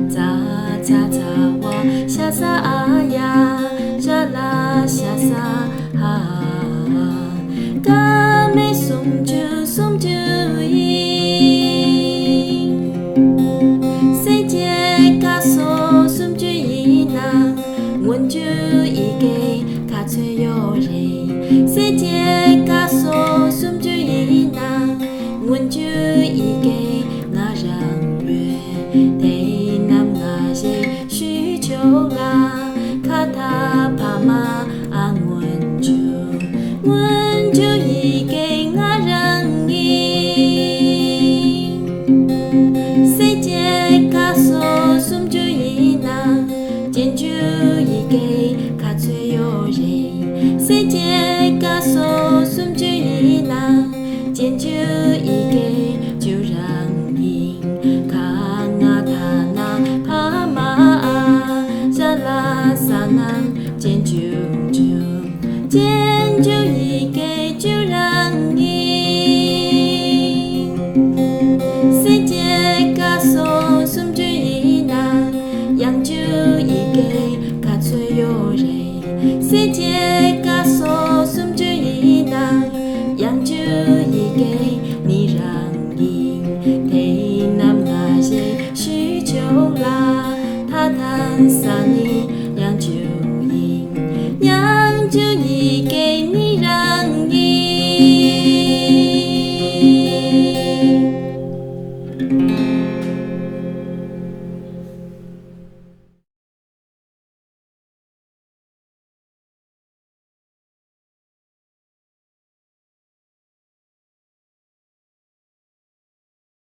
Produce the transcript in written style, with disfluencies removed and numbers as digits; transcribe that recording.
咋咋咋哇，下撒啊呀，扎拉下撒哈，嘎没松就伊，谁接嘎索松就伊那，问就伊给卡吹哟人，谁接嘎索松就伊那，问就伊给那让月。需求啦，卡塔帕玛安稳住一给我人意，谁接卡索松就伊那，见就伊给卡吹哟人，谁接卡索松就伊那，见就伊给就让伊卡那塔那帕玛。萨南见就一给就让伊，谁接卡索松就伊那，养就一给卡吹哟人，谁接卡索松就伊那，养就一给你让伊，忒南那些需求啦，他谈萨尼。